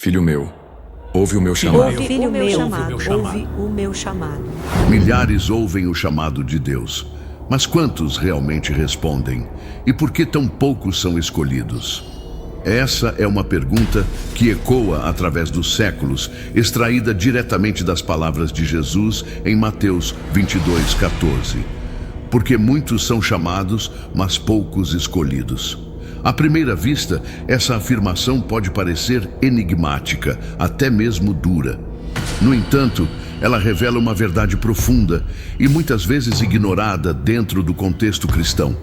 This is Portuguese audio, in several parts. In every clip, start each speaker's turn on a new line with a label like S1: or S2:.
S1: Filho meu, ouve o meu chamado.
S2: Filho meu, ouve o meu chamado.
S3: Milhares ouvem o chamado de Deus, mas quantos realmente respondem? E por que tão poucos são escolhidos? Essa é uma pergunta que ecoa através dos séculos, extraída diretamente das palavras de Jesus em Mateus 22:14. Porque muitos são chamados, mas poucos escolhidos. À primeira vista, essa afirmação pode parecer enigmática, até mesmo dura. No entanto, ela revela uma verdade profunda e muitas vezes ignorada dentro do contexto cristão.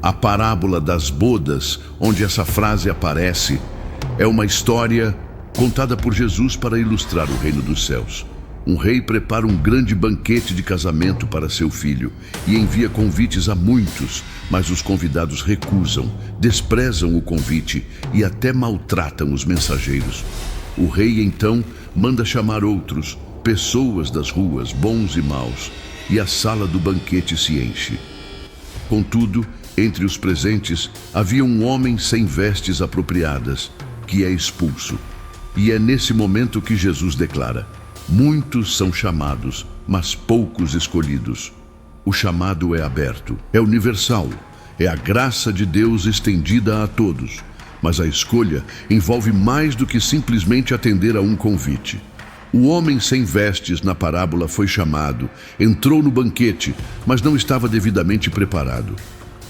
S3: A parábola das bodas, onde essa frase aparece, é uma história contada por Jesus para ilustrar o reino dos céus. Um rei prepara um grande banquete de casamento para seu filho e envia convites a muitos, mas os convidados recusam, desprezam o convite e até maltratam os mensageiros. O rei então manda chamar outros, pessoas das ruas, bons e maus, e a sala do banquete se enche. Contudo, entre os presentes havia um homem sem vestes apropriadas, que é expulso. E é nesse momento que Jesus declara: muitos são chamados, mas poucos escolhidos. O chamado é aberto, é universal, é a graça de Deus estendida a todos. Mas a escolha envolve mais do que simplesmente atender a um convite. O homem sem vestes na parábola foi chamado, entrou no banquete, mas não estava devidamente preparado.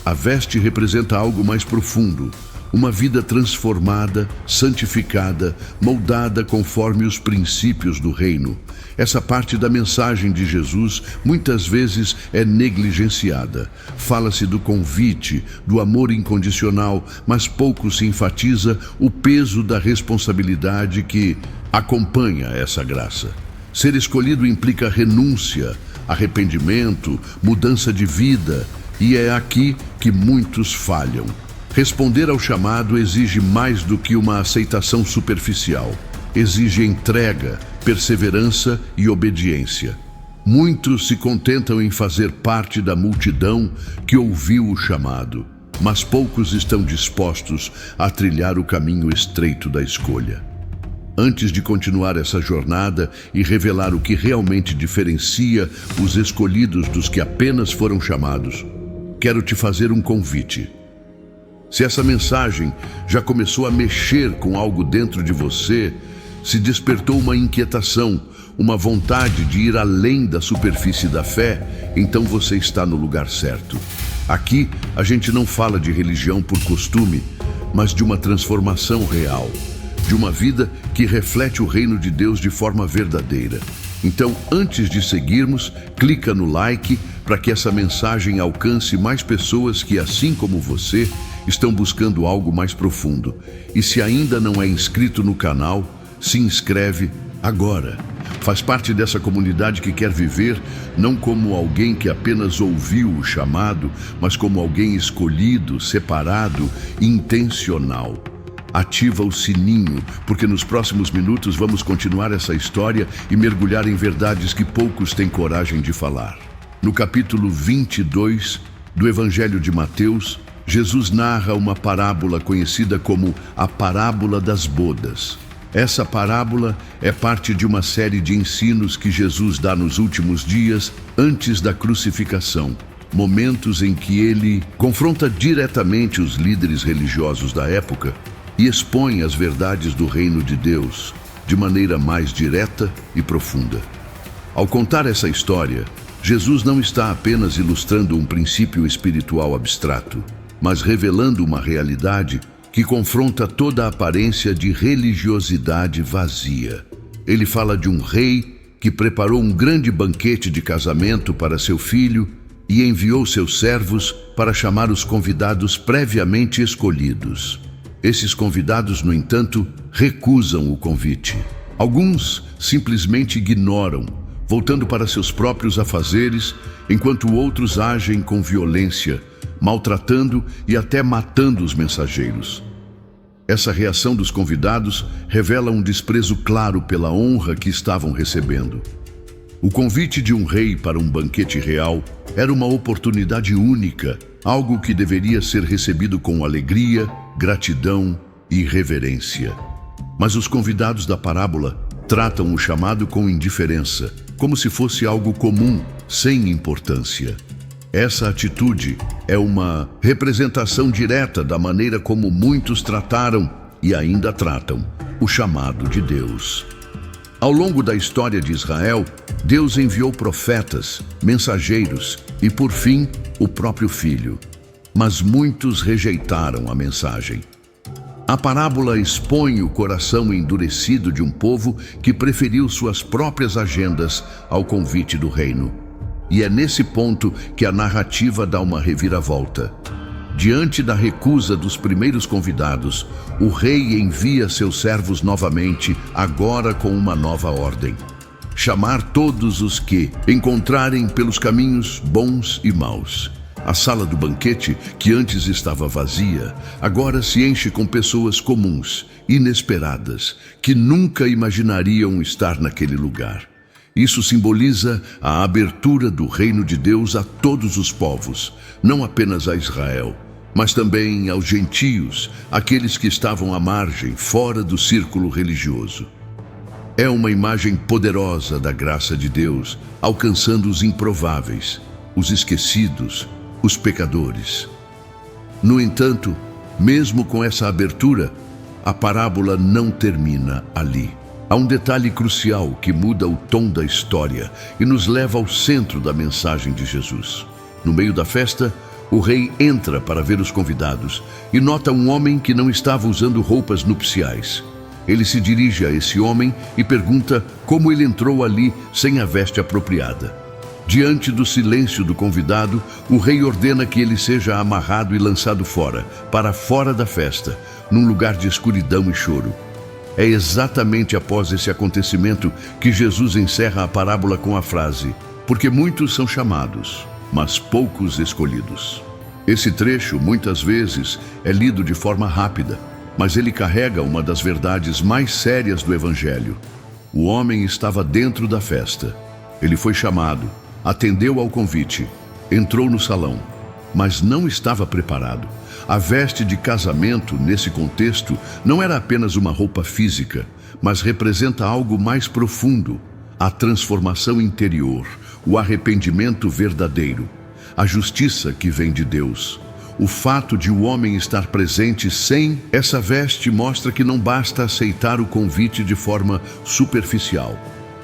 S3: A veste representa algo mais profundo, uma vida transformada, santificada, moldada conforme os princípios do reino. Essa parte da mensagem de Jesus muitas vezes é negligenciada. Fala-se do convite, do amor incondicional, mas pouco se enfatiza o peso da responsabilidade que acompanha essa graça. Ser escolhido implica renúncia, arrependimento, mudança de vida, e é aqui que muitos falham. Responder ao chamado exige mais do que uma aceitação superficial. Exige entrega, perseverança e obediência. Muitos se contentam em fazer parte da multidão que ouviu o chamado, mas poucos estão dispostos a trilhar o caminho estreito da escolha. Antes de continuar essa jornada e revelar o que realmente diferencia os escolhidos dos que apenas foram chamados, quero te fazer um convite. Se essa mensagem já começou a mexer com algo dentro de você, se despertou uma inquietação, uma vontade de ir além da superfície da fé, então você está no lugar certo. Aqui, a gente não fala de religião por costume, mas de uma transformação real, de uma vida que reflete o reino de Deus de forma verdadeira. Então, antes de seguirmos, clica no like para que essa mensagem alcance mais pessoas que, assim como você, estão buscando algo mais profundo. E se ainda não é inscrito no canal, se inscreve agora. Faz parte dessa comunidade que quer viver não como alguém que apenas ouviu o chamado, mas como alguém escolhido, separado, intencional. Ativa o sininho, porque nos próximos minutos vamos continuar essa história e mergulhar em verdades que poucos têm coragem de falar. No capítulo 22 do Evangelho de Mateus, Jesus narra uma parábola conhecida como a parábola das bodas. Essa parábola é parte de uma série de ensinos que Jesus dá nos últimos dias antes da crucificação, momentos em que ele confronta diretamente os líderes religiosos da época e expõe as verdades do reino de Deus de maneira mais direta e profunda. Ao contar essa história, Jesus não está apenas ilustrando um princípio espiritual abstrato, mas revelando uma realidade que confronta toda a aparência de religiosidade vazia. Ele fala de um rei que preparou um grande banquete de casamento para seu filho e enviou seus servos para chamar os convidados previamente escolhidos. Esses convidados, no entanto, recusam o convite. Alguns simplesmente ignoram, voltando para seus próprios afazeres, enquanto outros agem com violência, maltratando e até matando os mensageiros. Essa reação dos convidados revela um desprezo claro pela honra que estavam recebendo. O convite de um rei para um banquete real era uma oportunidade única, algo que deveria ser recebido com alegria, gratidão e reverência. Mas os convidados da parábola tratam o chamado com indiferença, como se fosse algo comum, sem importância. Essa atitude é uma representação direta da maneira como muitos trataram e ainda tratam o chamado de Deus. Ao longo da história de Israel, Deus enviou profetas, mensageiros e, por fim, o próprio Filho. Mas muitos rejeitaram a mensagem. A parábola expõe o coração endurecido de um povo que preferiu suas próprias agendas ao convite do reino. E é nesse ponto que a narrativa dá uma reviravolta. Diante da recusa dos primeiros convidados, o rei envia seus servos novamente, agora com uma nova ordem: chamar todos os que encontrarem pelos caminhos bons e maus. A sala do banquete, que antes estava vazia, agora se enche com pessoas comuns, inesperadas, que nunca imaginariam estar naquele lugar. Isso simboliza a abertura do reino de Deus a todos os povos, não apenas a Israel, mas também aos gentios, aqueles que estavam à margem, fora do círculo religioso. É uma imagem poderosa da graça de Deus, alcançando os improváveis, os esquecidos, os pecadores. No entanto, mesmo com essa abertura, a parábola não termina ali. Há um detalhe crucial que muda o tom da história e nos leva ao centro da mensagem de Jesus. No meio da festa, o rei entra para ver os convidados e nota um homem que não estava usando roupas nupciais. Ele se dirige a esse homem e pergunta como ele entrou ali sem a veste apropriada. Diante do silêncio do convidado, o rei ordena que ele seja amarrado e lançado fora, para fora da festa, num lugar de escuridão e choro. É exatamente após esse acontecimento que Jesus encerra a parábola com a frase: porque muitos são chamados, mas poucos escolhidos. Esse trecho, muitas vezes, é lido de forma rápida, mas ele carrega uma das verdades mais sérias do Evangelho. O homem estava dentro da festa. Ele foi chamado, atendeu ao convite, entrou no salão, mas não estava preparado. A veste de casamento, nesse contexto, não era apenas uma roupa física, mas representa algo mais profundo: a transformação interior, o arrependimento verdadeiro, a justiça que vem de Deus. O fato de o homem estar presente sem essa veste mostra que não basta aceitar o convite de forma superficial.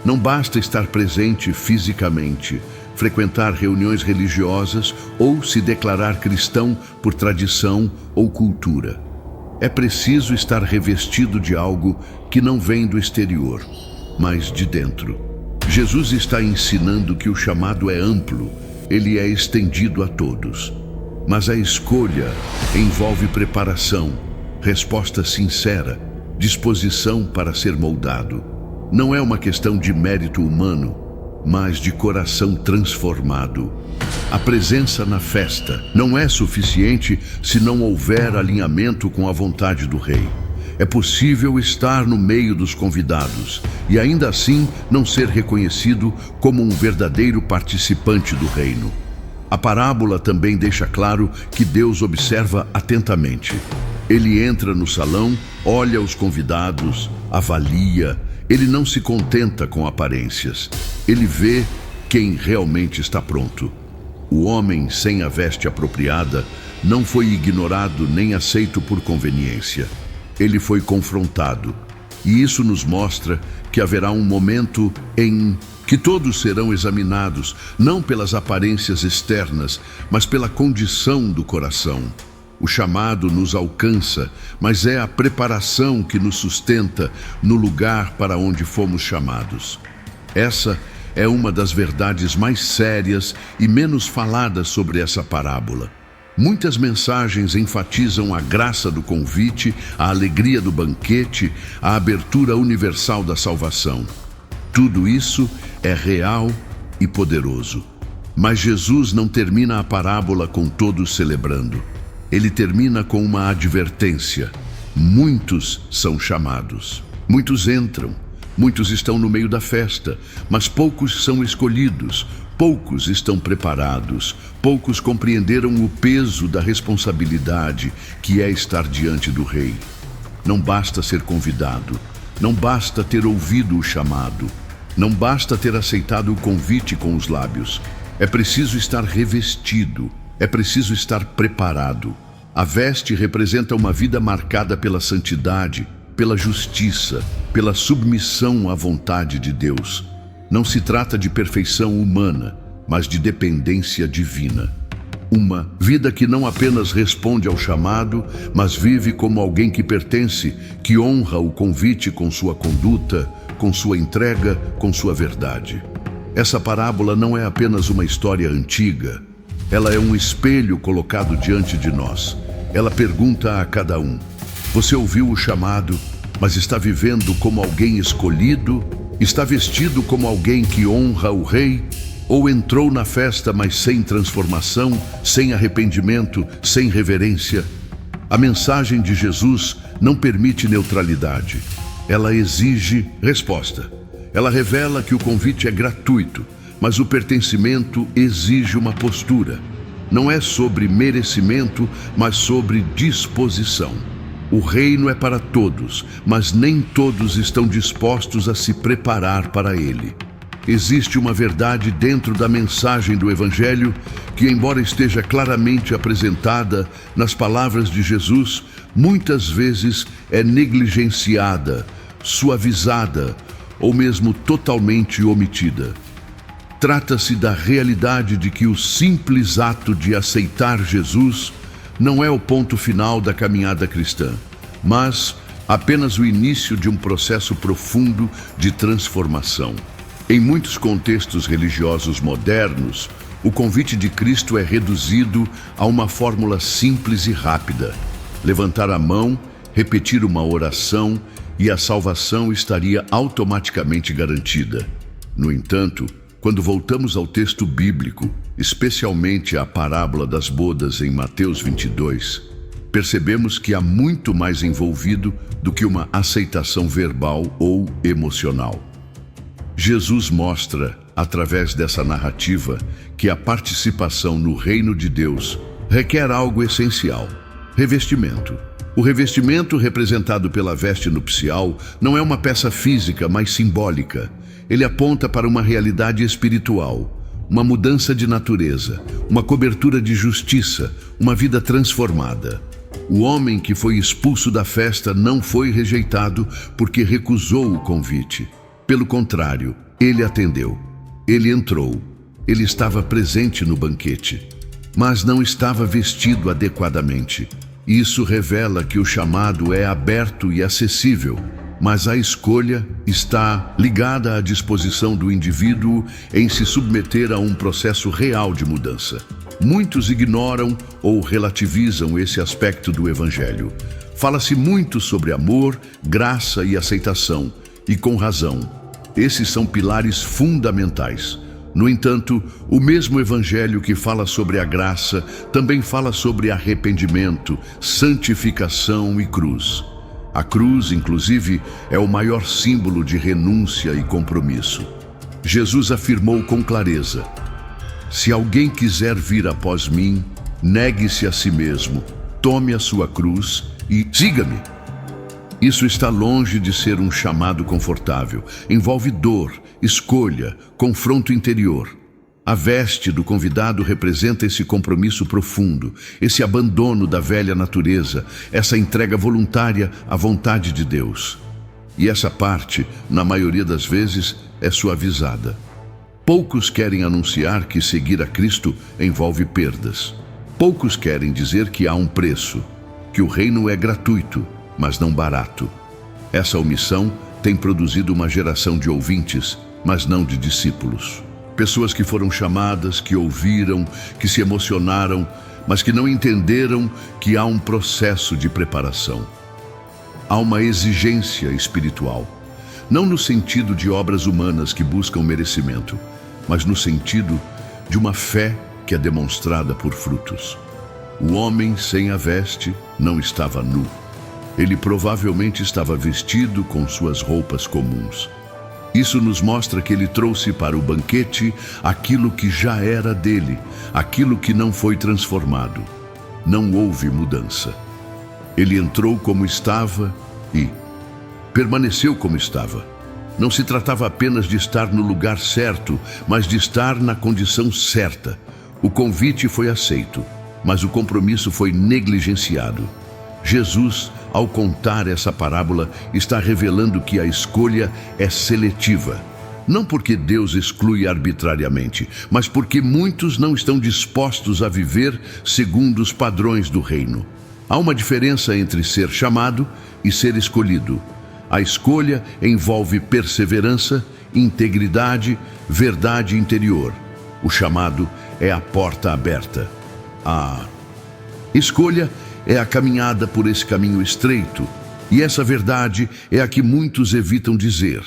S3: Não basta estar presente fisicamente, frequentar reuniões religiosas ou se declarar cristão por tradição ou cultura. É preciso estar revestido de algo que não vem do exterior, mas de dentro. Jesus está ensinando que o chamado é amplo, ele é estendido a todos. Mas a escolha envolve preparação, resposta sincera, disposição para ser moldado. Não é uma questão de mérito humano, mas de coração transformado. A presença na festa não é suficiente se não houver alinhamento com a vontade do rei. É possível estar no meio dos convidados e ainda assim não ser reconhecido como um verdadeiro participante do reino. A parábola também deixa claro que Deus observa atentamente. Ele entra no salão, olha os convidados, avalia. Ele não se contenta com aparências. Ele vê quem realmente está pronto. O homem sem a veste apropriada não foi ignorado nem aceito por conveniência. Ele foi confrontado. E isso nos mostra que haverá um momento em que todos serão examinados, não pelas aparências externas, mas pela condição do coração. O chamado nos alcança, mas é a preparação que nos sustenta no lugar para onde fomos chamados. Essa é uma das verdades mais sérias e menos faladas sobre essa parábola. Muitas mensagens enfatizam a graça do convite, a alegria do banquete, a abertura universal da salvação. Tudo isso é real e poderoso. Mas Jesus não termina a parábola com todos celebrando. Ele termina com uma advertência: muitos são chamados. Muitos entram, muitos estão no meio da festa, mas poucos são escolhidos, poucos estão preparados, poucos compreenderam o peso da responsabilidade que é estar diante do Rei. Não basta ser convidado, não basta ter ouvido o chamado, não basta ter aceitado o convite com os lábios. É preciso estar revestido, é preciso estar preparado. A veste representa uma vida marcada pela santidade, pela justiça, pela submissão à vontade de Deus. Não se trata de perfeição humana, mas de dependência divina. Uma vida que não apenas responde ao chamado, mas vive como alguém que pertence, que honra o convite com sua conduta, com sua entrega, com sua verdade. Essa parábola não é apenas uma história antiga. Ela é um espelho colocado diante de nós. Ela pergunta a cada um: você ouviu o chamado, mas está vivendo como alguém escolhido? Está vestido como alguém que honra o rei? Ou entrou na festa, mas sem transformação, sem arrependimento, sem reverência? A mensagem de Jesus não permite neutralidade. Ela exige resposta. Ela revela que o convite é gratuito, mas o pertencimento exige uma postura. Não é sobre merecimento, mas sobre disposição. O reino é para todos, mas nem todos estão dispostos a se preparar para ele. Existe uma verdade dentro da mensagem do Evangelho que, embora esteja claramente apresentada nas palavras de Jesus, muitas vezes é negligenciada, suavizada ou mesmo totalmente omitida. Trata-se da realidade de que o simples ato de aceitar Jesus não é o ponto final da caminhada cristã, mas apenas o início de um processo profundo de transformação. Em muitos contextos religiosos modernos, o convite de Cristo é reduzido a uma fórmula simples e rápida: levantar a mão, repetir uma oração e a salvação estaria automaticamente garantida. No entanto, quando voltamos ao texto bíblico, especialmente à parábola das bodas em Mateus 22, percebemos que há muito mais envolvido do que uma aceitação verbal ou emocional. Jesus mostra, através dessa narrativa, que a participação no reino de Deus requer algo essencial: revestimento. O revestimento, representado pela veste nupcial, não é uma peça física, mas simbólica. Ele aponta para uma realidade espiritual, uma mudança de natureza, uma cobertura de justiça, uma vida transformada. O homem que foi expulso da festa não foi rejeitado porque recusou o convite. Pelo contrário, ele atendeu. Ele entrou. Ele estava presente no banquete, mas não estava vestido adequadamente. Isso revela que o chamado é aberto e acessível, mas a escolha está ligada à disposição do indivíduo em se submeter a um processo real de mudança. Muitos ignoram ou relativizam esse aspecto do Evangelho. Fala-se muito sobre amor, graça e aceitação, e com razão. Esses são pilares fundamentais. No entanto, o mesmo Evangelho que fala sobre a graça também fala sobre arrependimento, santificação e cruz. A cruz, inclusive, é o maior símbolo de renúncia e compromisso. Jesus afirmou com clareza: se alguém quiser vir após mim, negue-se a si mesmo, tome a sua cruz e siga-me. Isso está longe de ser um chamado confortável. Envolve dor, escolha, confronto interior. A veste do convidado representa esse compromisso profundo, esse abandono da velha natureza, essa entrega voluntária à vontade de Deus. E essa parte, na maioria das vezes, é suavizada. Poucos querem anunciar que seguir a Cristo envolve perdas. Poucos querem dizer que há um preço, que o reino é gratuito, mas não barato. Essa omissão tem produzido uma geração de ouvintes, mas não de discípulos. Pessoas que foram chamadas, que ouviram, que se emocionaram, mas que não entenderam que há um processo de preparação. Há uma exigência espiritual, não no sentido de obras humanas que buscam merecimento, mas no sentido de uma fé que é demonstrada por frutos. O homem sem a veste não estava nu. Ele provavelmente estava vestido com suas roupas comuns. Isso nos mostra que ele trouxe para o banquete aquilo que já era dele, aquilo que não foi transformado. Não houve mudança. Ele entrou como estava e permaneceu como estava. Não se tratava apenas de estar no lugar certo, mas de estar na condição certa. O convite foi aceito, mas o compromisso foi negligenciado. Jesus, ao contar essa parábola, está revelando que a escolha é seletiva. Não porque Deus exclui arbitrariamente, mas porque muitos não estão dispostos a viver segundo os padrões do reino. Há uma diferença entre ser chamado e ser escolhido. A escolha envolve perseverança, integridade, verdade interior. O chamado é a porta aberta. A escolha é a caminhada por esse caminho estreito, e essa verdade é a que muitos evitam dizer,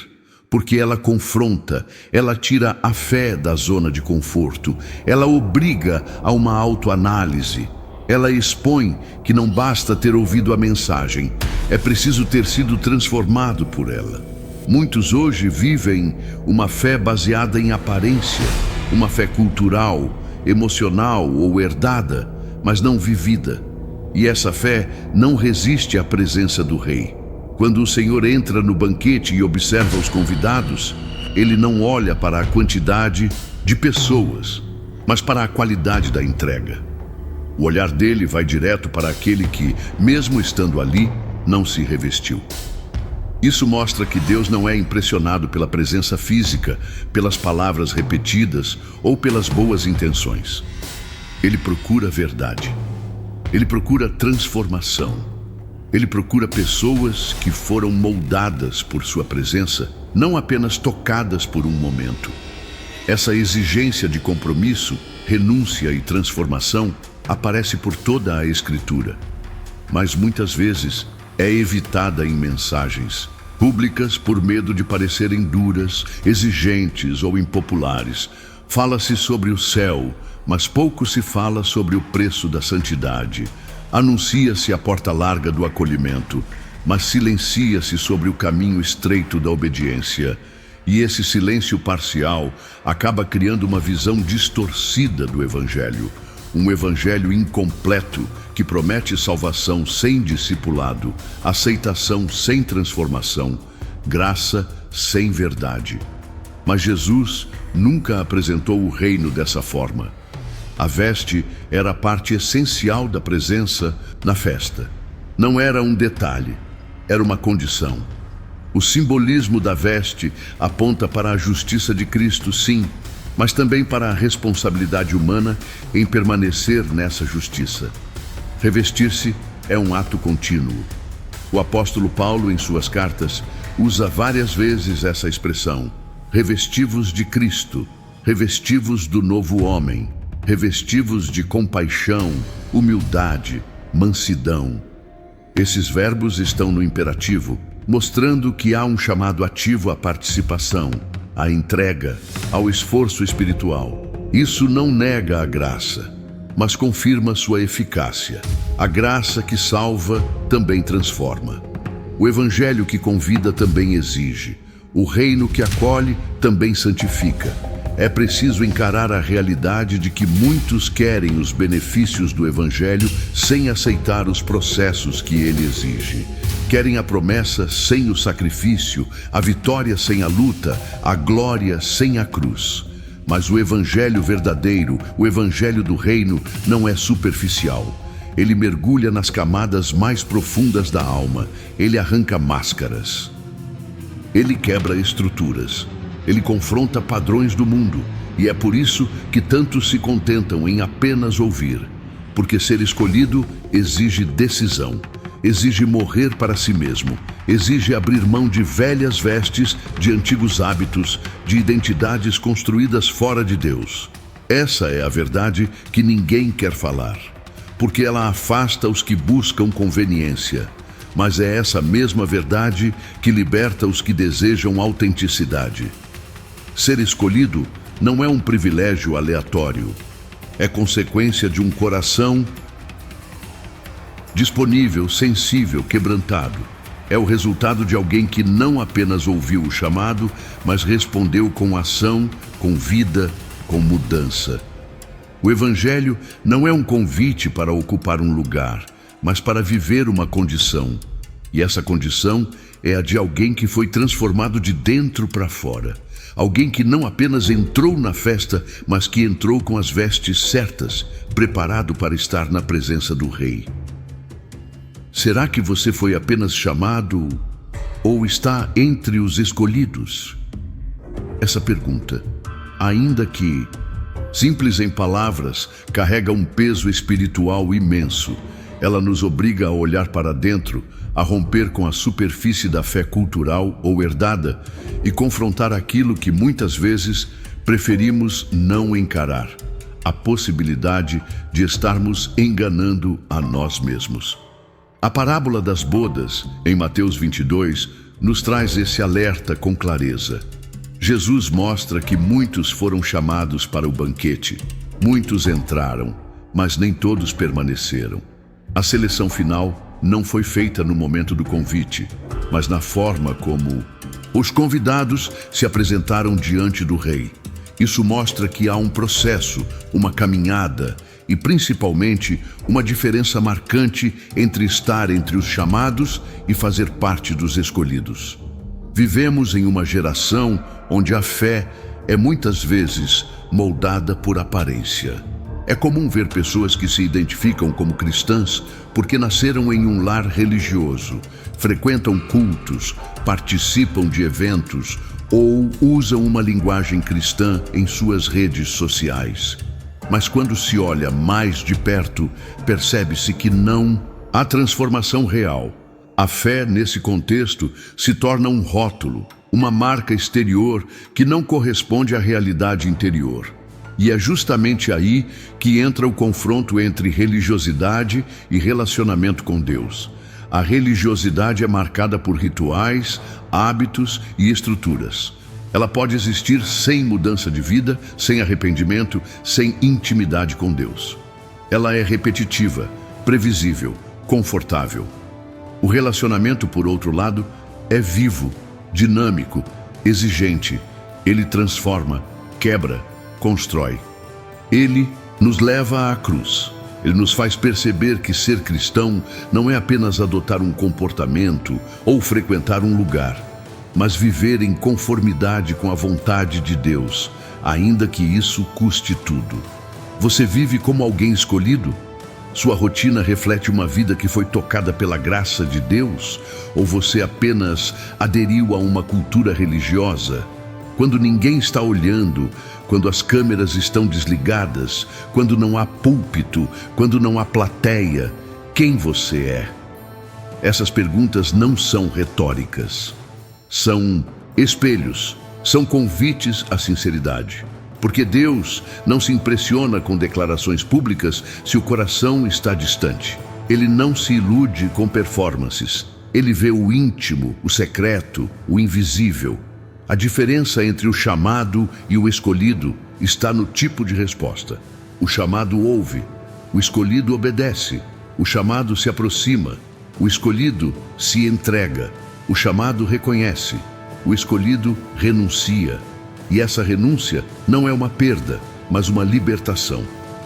S3: porque ela confronta, ela tira a fé da zona de conforto, ela obriga a uma autoanálise, ela expõe que não basta ter ouvido a mensagem, é preciso ter sido transformado por ela. Muitos hoje vivem uma fé baseada em aparência, uma fé cultural, emocional ou herdada, mas não vivida. E essa fé não resiste à presença do Rei. Quando o Senhor entra no banquete e observa os convidados, ele não olha para a quantidade de pessoas, mas para a qualidade da entrega. O olhar dele vai direto para aquele que, mesmo estando ali, não se revestiu. Isso mostra que Deus não é impressionado pela presença física, pelas palavras repetidas ou pelas boas intenções. Ele procura verdade. Ele procura transformação. Ele procura pessoas que foram moldadas por sua presença, não apenas tocadas por um momento. Essa exigência de compromisso, renúncia e transformação aparece por toda a Escritura, mas muitas vezes é evitada em mensagens públicas por medo de parecerem duras, exigentes ou impopulares. Fala-se sobre o céu, mas pouco se fala sobre o preço da santidade. Anuncia-se a porta larga do acolhimento, mas silencia-se sobre o caminho estreito da obediência. E esse silêncio parcial acaba criando uma visão distorcida do Evangelho. Um Evangelho incompleto que promete salvação sem discipulado, aceitação sem transformação, graça sem verdade. Mas Jesus nunca apresentou o reino dessa forma. A veste era a parte essencial da presença na festa. Não era um detalhe, era uma condição. O simbolismo da veste aponta para a justiça de Cristo, sim, mas também para a responsabilidade humana em permanecer nessa justiça. Revestir-se é um ato contínuo. O apóstolo Paulo, em suas cartas, usa várias vezes essa expressão: revesti-vos de Cristo, revesti-vos do novo homem, revesti-vos de compaixão, humildade, mansidão. Esses verbos estão no imperativo, mostrando que há um chamado ativo à participação, à entrega, ao esforço espiritual. Isso não nega a graça, mas confirma sua eficácia. A graça que salva também transforma. O evangelho que convida também exige. O reino que acolhe também santifica. É preciso encarar a realidade de que muitos querem os benefícios do evangelho sem aceitar os processos que ele exige. Querem a promessa sem o sacrifício, a vitória sem a luta, a glória sem a cruz. Mas o evangelho verdadeiro, o evangelho do reino, não é superficial. Ele mergulha nas camadas mais profundas da alma. Ele arranca máscaras. Ele quebra estruturas. Ele confronta padrões do mundo. E é por isso que tantos se contentam em apenas ouvir. Porque ser escolhido exige decisão. Exige morrer para si mesmo, exige abrir mão de velhas vestes, de antigos hábitos, de identidades construídas fora de Deus. Essa é a verdade que ninguém quer falar, porque ela afasta os que buscam conveniência. Mas é essa mesma verdade que liberta os que desejam autenticidade. Ser escolhido não é um privilégio aleatório, é consequência de um coração disponível, sensível, quebrantado. É o resultado de alguém que não apenas ouviu o chamado, mas respondeu com ação, com vida, com mudança. O Evangelho não é um convite para ocupar um lugar, mas para viver uma condição. E essa condição é a de alguém que foi transformado de dentro para fora. Alguém que não apenas entrou na festa, mas que entrou com as vestes certas, preparado para estar na presença do Rei. Será que você foi apenas chamado ou está entre os escolhidos? Essa pergunta, ainda que simples em palavras, carrega um peso espiritual imenso. Ela nos obriga a olhar para dentro, a romper com a superfície da fé cultural ou herdada e confrontar aquilo que muitas vezes preferimos não encarar: a possibilidade de estarmos enganando a nós mesmos. A parábola das bodas, em Mateus 22, nos traz esse alerta com clareza. Jesus mostra que muitos foram chamados para o banquete. Muitos entraram, mas nem todos permaneceram. A seleção final não foi feita no momento do convite, mas na forma como os convidados se apresentaram diante do Rei. Isso mostra que há um processo, uma caminhada e, principalmente, uma diferença marcante entre estar entre os chamados e fazer parte dos escolhidos. Vivemos em uma geração onde a fé é muitas vezes moldada por aparência. É comum ver pessoas que se identificam como cristãs porque nasceram em um lar religioso, frequentam cultos, participam de eventos ou usam uma linguagem cristã em suas redes sociais. Mas quando se olha mais de perto, percebe-se que não há transformação real. A fé, nesse contexto, se torna um rótulo, uma marca exterior que não corresponde à realidade interior. E é justamente aí que entra o confronto entre religiosidade e relacionamento com Deus. A religiosidade é marcada por rituais, hábitos e estruturas. Ela pode existir sem mudança de vida, sem arrependimento, sem intimidade com Deus. Ela é repetitiva, previsível, confortável. O relacionamento, por outro lado, é vivo, dinâmico, exigente. Ele transforma, quebra, constrói. Ele nos leva à cruz. Ele nos faz perceber que ser cristão não é apenas adotar um comportamento ou frequentar um lugar, mas viver em conformidade com a vontade de Deus, ainda que isso custe tudo. Você vive como alguém escolhido? Sua rotina reflete uma vida que foi tocada pela graça de Deus? Ou você apenas aderiu a uma cultura religiosa? Quando ninguém está olhando, quando as câmeras estão desligadas, quando não há púlpito, quando não há plateia, quem você é? Essas perguntas não são retóricas. São espelhos, são convites à sinceridade. Porque Deus não se impressiona com declarações públicas se o coração está distante. Ele não se ilude com performances. Ele vê o íntimo, o secreto, o invisível. A diferença entre o chamado e o escolhido está no tipo de resposta. O chamado ouve, o escolhido obedece. O chamado se aproxima, o escolhido se entrega. O chamado reconhece, o escolhido renuncia. E essa renúncia não é uma perda, mas uma libertação.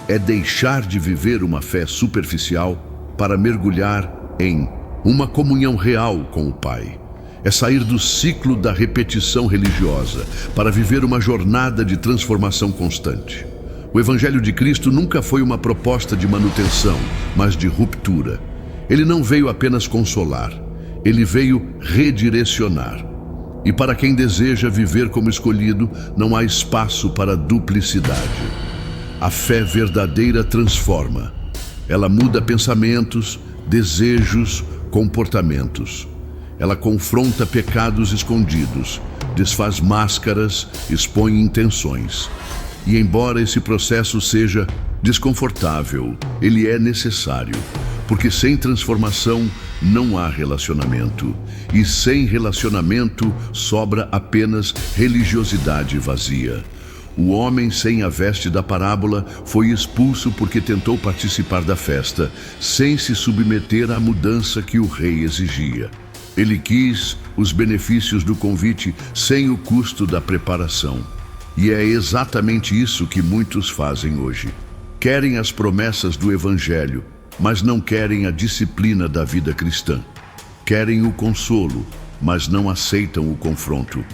S3: É deixar de viver uma fé superficial para mergulhar em uma comunhão real com o Pai. É sair do ciclo da repetição religiosa para viver uma jornada de transformação constante. O Evangelho de Cristo nunca foi uma proposta de manutenção, mas de ruptura. Ele não veio apenas consolar, ele veio redirecionar. E para quem deseja viver como escolhido, não há espaço para duplicidade. A fé verdadeira transforma. Ela muda pensamentos, desejos, comportamentos. Ela confronta pecados escondidos, desfaz máscaras, expõe intenções. E embora esse processo seja desconfortável, ele é necessário. Porque sem transformação não há relacionamento. E sem relacionamento sobra apenas religiosidade vazia. O homem sem a veste da parábola foi expulso porque tentou participar da festa, sem se submeter à mudança que o rei exigia. Ele quis os benefícios do convite sem o custo da preparação. E é exatamente isso que muitos fazem hoje. Querem as promessas do Evangelho, mas não querem a disciplina da vida cristã. Querem o consolo, mas não aceitam o confronto.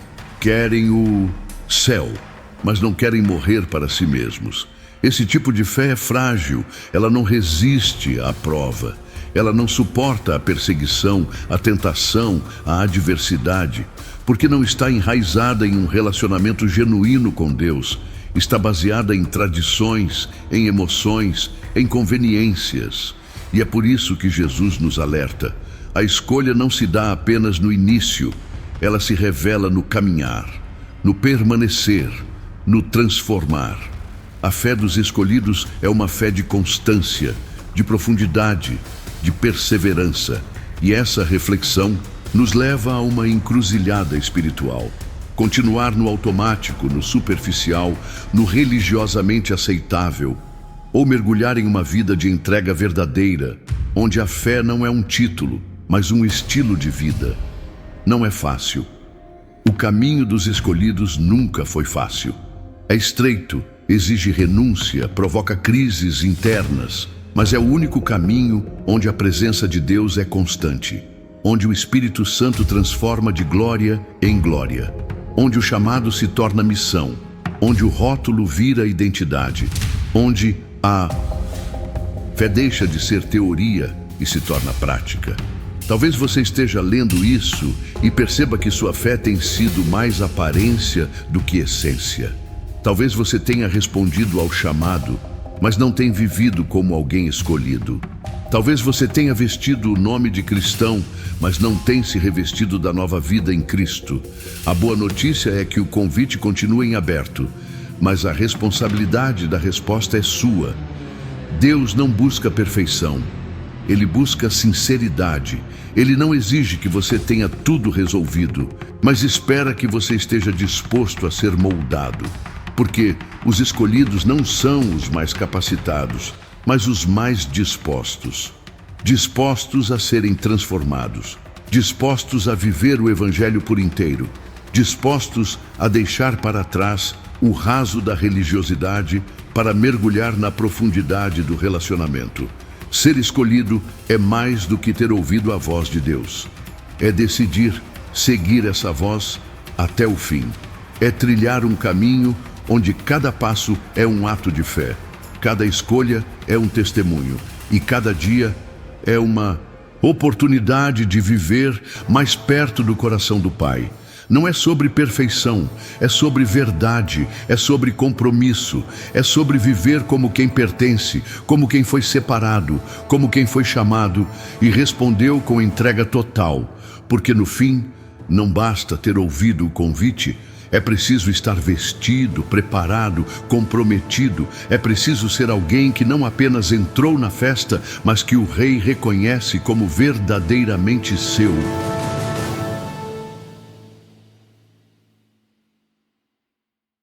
S3: Querem o céu, mas não querem morrer para si mesmos. Esse tipo de fé é frágil, ela não resiste à prova. Ela não suporta a perseguição, a tentação, a adversidade, porque não está enraizada em um relacionamento genuíno com Deus. Está baseada em tradições, em emoções, em conveniências. E é por isso que Jesus nos alerta. A escolha não se dá apenas no início, ela se revela no caminhar, no permanecer, no transformar. A fé dos escolhidos é uma fé de constância, de profundidade, de perseverança. E essa reflexão nos leva a uma encruzilhada espiritual. Continuar no automático, no superficial, no religiosamente aceitável, ou mergulhar em uma vida de entrega verdadeira, onde a fé não é um título, mas um estilo de vida. Não é fácil. O caminho dos escolhidos nunca foi fácil. É estreito, exige renúncia, provoca crises internas, mas é o único caminho onde a presença de Deus é constante, onde o Espírito Santo transforma de glória em glória, onde o chamado se torna missão, onde o rótulo vira identidade, onde a fé deixa de ser teoria e se torna prática. Talvez você esteja lendo isso e perceba que sua fé tem sido mais aparência do que essência. Talvez você tenha respondido ao chamado, mas não tem vivido como alguém escolhido. Talvez você tenha vestido o nome de cristão, mas não tem se revestido da nova vida em Cristo. A boa notícia é que o convite continua em aberto, mas a responsabilidade da resposta é sua. Deus não busca perfeição, Ele busca sinceridade. Ele não exige que você tenha tudo resolvido, mas espera que você esteja disposto a ser moldado. Porque os escolhidos não são os mais capacitados, mas os mais dispostos. Dispostos a serem transformados, dispostos a viver o Evangelho por inteiro, dispostos a deixar para trás o raso da religiosidade para mergulhar na profundidade do relacionamento. Ser escolhido é mais do que ter ouvido a voz de Deus. É decidir seguir essa voz até o fim. É trilhar um caminho onde cada passo é um ato de fé, cada escolha é um testemunho e cada dia é uma oportunidade de viver mais perto do coração do Pai. Não é sobre perfeição, é sobre verdade, é sobre compromisso, é sobre viver como quem pertence, como quem foi separado, como quem foi chamado e respondeu com entrega total, porque no fim não basta ter ouvido o convite. É preciso estar vestido, preparado, comprometido. É preciso ser alguém que não apenas entrou na festa, mas que o Rei reconhece como verdadeiramente seu.